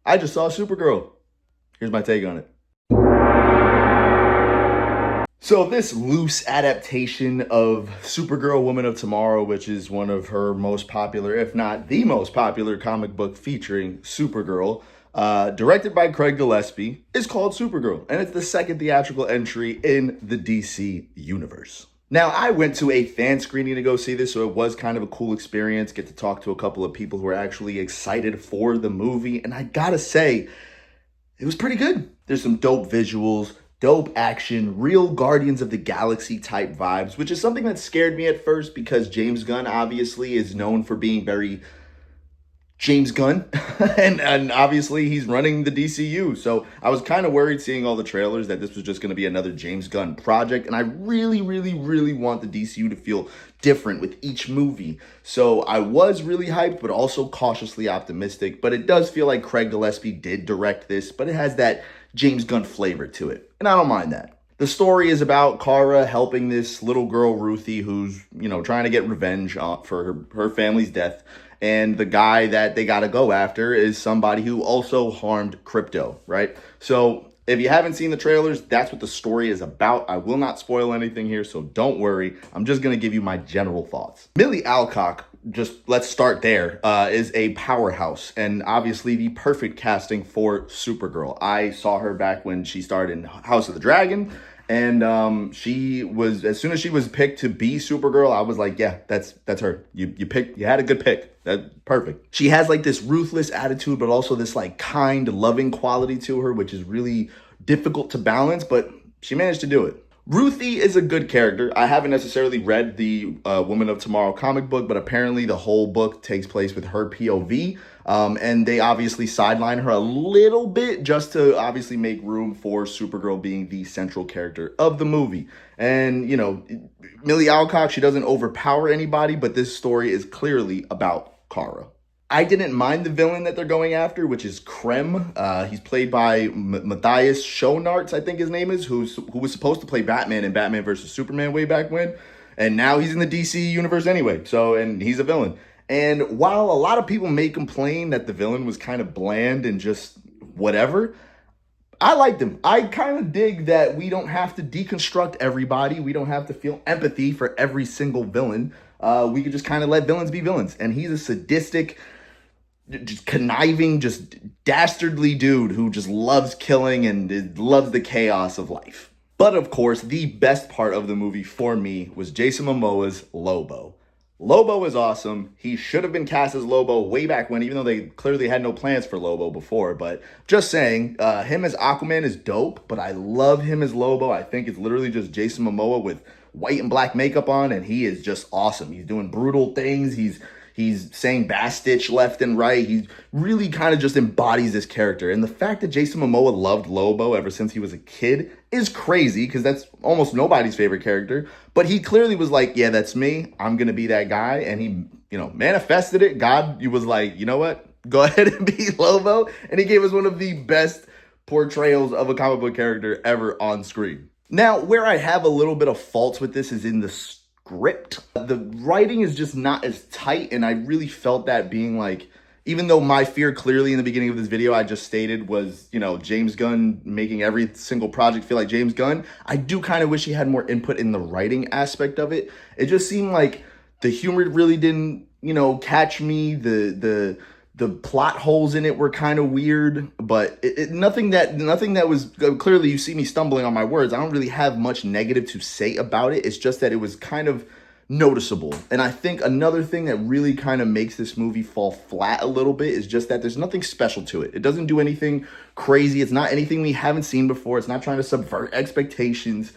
I just saw Supergirl. Here's my take on it. So this loose adaptation of Supergirl, Woman of Tomorrow, which is one of her most popular, if not the most popular comic book featuring Supergirl, directed by Craig Gillespie, is called Supergirl. And it's the second theatrical entry in the DC universe. Now, I went to a fan screening to go see this, so it was kind of a cool experience. Get to talk to a couple of people who are actually excited for the movie. And I gotta say, it was pretty good. There's some dope visuals, dope action, real Guardians of the Galaxy type vibes, which is something that scared me at first because James Gunn obviously is known for being very James Gunn, and obviously he's running the DCU. So I was kind of worried seeing all the trailers that this was just going to be another James Gunn project. And I really, really, really want the DCU to feel different with each movie. So I was really hyped, but also cautiously optimistic. But it does feel like Craig Gillespie did direct this, but it has that James Gunn flavor to it. And I don't mind that. The story is about Kara helping this little girl, Ruthie, who's, trying to get revenge for her family's death. And the guy that they got to go after is somebody who also harmed Crypto, right? So if you haven't seen the trailers, that's what the story is about. I will not spoil anything here, so don't worry. I'm just going to give you my general thoughts. Milly Alcock, just let's start there, is a powerhouse and obviously the perfect casting for Supergirl. I saw her back when she starred in House of the Dragon. And she was, as soon as she was picked to be Supergirl, I was like, yeah, that's her. You had a good pick. That's perfect. She has like this ruthless attitude, but also this like kind, loving quality to her, which is really difficult to balance, but she managed to do it. Ruthie is a good character. I haven't necessarily read the Woman of Tomorrow comic book, but apparently the whole book takes place with her POV. And they obviously sideline her a little bit just to obviously make room for Supergirl being the central character of the movie. And, Milly Alcock, she doesn't overpower anybody, but this story is clearly about Kara. I didn't mind the villain that they're going after, which is Krem. He's played by Matthias Schoenaerts, I think his name is, who was supposed to play Batman in Batman vs. Superman way back when. And now he's in the DC universe anyway. And he's a villain. And while a lot of people may complain that the villain was kind of bland and just whatever, I liked him. I kind of dig that we don't have to deconstruct everybody. We don't have to feel empathy for every single villain. We could just kind of let villains be villains. And he's a sadistic, just conniving, just dastardly dude who just loves killing and loves the chaos of life. But of course, the best part of the movie for me was Jason Momoa's Lobo. Lobo is awesome. He should have been cast as Lobo way back when, even though they clearly had no plans for Lobo before. But just saying, him as Aquaman is dope, but I love him as Lobo. I think it's literally just Jason Momoa with white and black makeup on, and he is just awesome. He's doing brutal things. He's saying Bastich left and right. He really kind of just embodies this character. And the fact that Jason Momoa loved Lobo ever since he was a kid is crazy because that's almost nobody's favorite character. But he clearly was like, yeah, that's me. I'm going to be that guy. And he, manifested it. God, he was like, you know what? Go ahead and be Lobo. And he gave us one of the best portrayals of a comic book character ever on screen. Now, where I have a little bit of faults with this is in the script. The writing is just not as tight, and I really felt that being like, even though my fear clearly in the beginning of this video I just stated was, James Gunn making every single project feel like James Gunn, I do kind of wish he had more input in the writing aspect of it. It just seemed like the humor really didn't, catch me. The plot holes in it were kind of weird, but nothing that was clearly, you see me stumbling on my words. I don't really have much negative to say about it. It's just that it was kind of noticeable. And I think another thing that really kind of makes this movie fall flat a little bit is just that there's nothing special to it. It doesn't do anything crazy. It's not anything we haven't seen before. It's not trying to subvert expectations.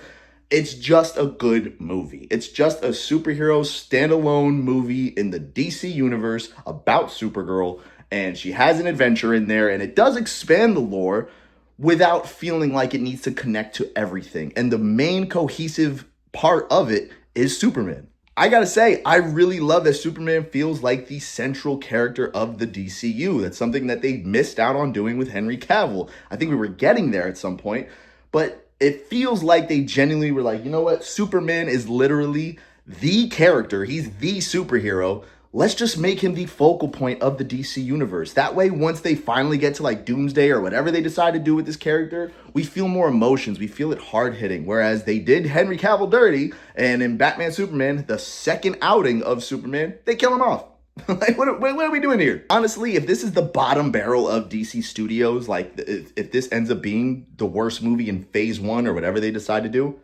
It's just a good movie. It's just a superhero standalone movie in the DC universe about Supergirl. And she has an adventure in there, and it does expand the lore without feeling like it needs to connect to everything. And the main cohesive part of it is Superman. I gotta say, I really love that Superman feels like the central character of the DCU. That's something that they missed out on doing with Henry Cavill. I think we were getting there at some point, but it feels like they genuinely were like, you know what? Superman is literally the character. He's the superhero. let's just make him the focal point of the DC universe. That way, once they finally get to like Doomsday or whatever they decide to do with this character, we feel more emotions. We feel it hard hitting. Whereas they did Henry Cavill dirty, and in Batman Superman, the second outing of Superman, they kill him off. Like, what are we doing here? Honestly, if this is the bottom barrel of DC Studios, like if this ends up being the worst movie in phase 1 or whatever they decide to do,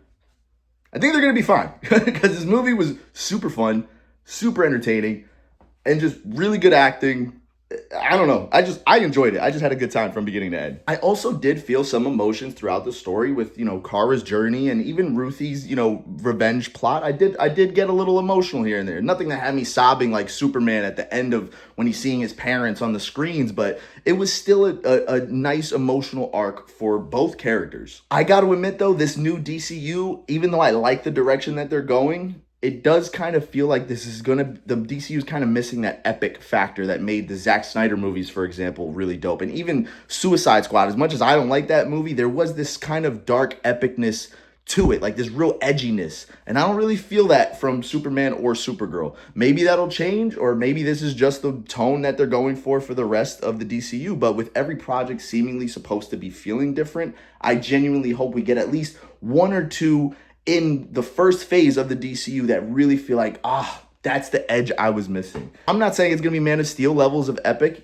I think they're going to be fine. Because this movie was super fun, super entertaining, and just really good acting. I don't know. I enjoyed it. I just had a good time from beginning to end. I also did feel some emotions throughout the story with, Kara's journey and even Ruthie's, revenge plot. I did get a little emotional here and there. Nothing that had me sobbing like Superman at the end of when he's seeing his parents on the screens, but it was still a nice emotional arc for both characters. I got to admit though, this new DCU, even though I like the direction that they're going, it does kind of feel like the DCU is kind of missing that epic factor that made the Zack Snyder movies, for example, really dope. And even Suicide Squad, as much as I don't like that movie, there was this kind of dark epicness to it, like this real edginess. And I don't really feel that from Superman or Supergirl. Maybe that'll change, or maybe this is just the tone that they're going for the rest of the DCU. But with every project seemingly supposed to be feeling different, I genuinely hope we get at least one or two in the first phase of the DCU that really feel like, that's the edge I was missing. I'm not saying it's going to be Man of Steel levels of epic.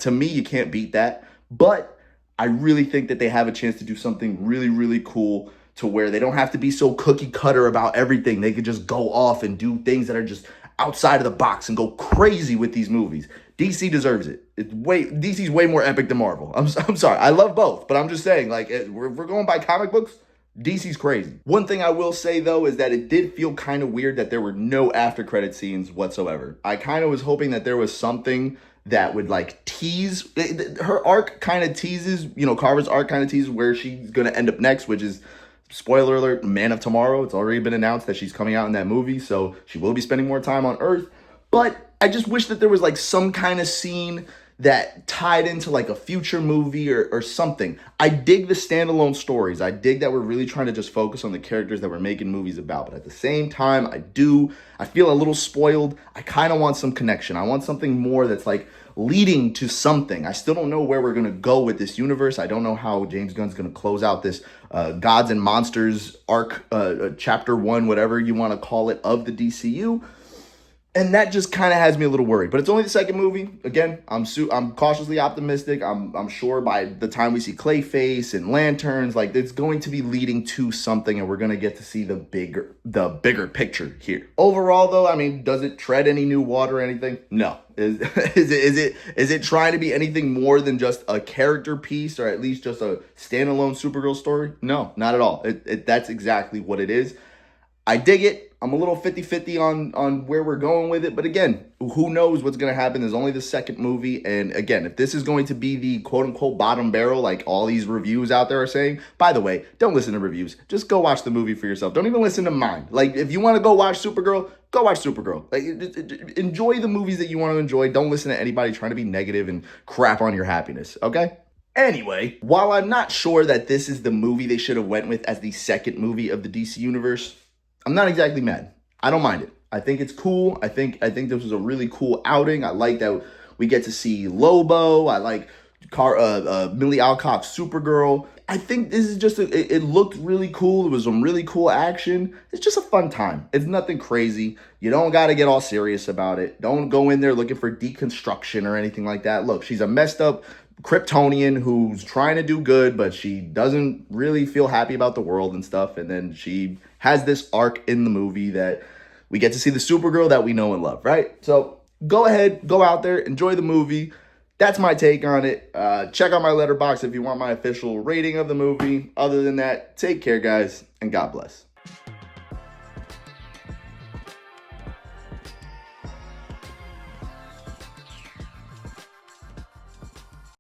To me, you can't beat that. But I really think that they have a chance to do something really, really cool to where they don't have to be so cookie cutter about everything. They could just go off and do things that are just outside of the box and go crazy with these movies. DC deserves it. DC's way more epic than Marvel. I'm sorry. I love both, but I'm just saying, like, we're going by comic books. DC's crazy. One thing I will say, though, is that it did feel kind of weird that there were no after credit scenes whatsoever. I kind of was hoping that there was something that would, like, tease. Her arc kind of teases, Kara's arc kind of teases where she's going to end up next, which is, spoiler alert, Man of Tomorrow. It's already been announced that she's coming out in that movie, so she will be spending more time on Earth. But I just wish that there was, like, some kind of scene that tied into like a future movie or something. I dig the standalone stories. I dig that we're really trying to just focus on the characters that we're making movies about. But at the same time, I feel a little spoiled. I kind of want some connection. I want something more that's like leading to something. I still don't know where we're going to go with this universe. I don't know how James Gunn's going to close out this Gods and Monsters arc, chapter 1, whatever you want to call it, of the DCU. And that just kind of has me a little worried. But it's only the second movie. Again, I'm cautiously optimistic. I'm sure by the time we see Clayface and Lanterns, like, it's going to be leading to something, and we're going to get to see the bigger picture here. Overall, though, I mean, does it tread any new water or anything? No. Is it trying to be anything more than just a character piece, or at least just a standalone Supergirl story? No, not at all. That's exactly what it is. I dig it. I'm a little 50-50 on where we're going with it. But again, who knows what's going to happen? There's only the second movie. And again, if this is going to be the quote-unquote bottom barrel, like all these reviews out there are saying, by the way, don't listen to reviews. Just go watch the movie for yourself. Don't even listen to mine. Like, if you want to go watch Supergirl, go watch Supergirl. Like, enjoy the movies that you want to enjoy. Don't listen to anybody trying to be negative and crap on your happiness, okay? Anyway, while I'm not sure that this is the movie they should have went with as the second movie of the DC Universe, I'm not exactly mad. I don't mind it. I think it's cool. I think this was a really cool outing. I like that we get to see Lobo. I like Milly Alcock, Supergirl. I think this is just, it looked really cool. It was some really cool action. It's just a fun time. It's nothing crazy. You don't got to get all serious about it. Don't go in there looking for deconstruction or anything like that. Look, she's a messed up Kryptonian who's trying to do good, but she doesn't really feel happy about the world and stuff. And then she has this arc in the movie that we get to see the Supergirl that we know and love, right? So go ahead, go out there, enjoy the movie. That's my take on it. Check out my letterbox if you want my official rating of the movie. Other than that, take care, guys, and God bless.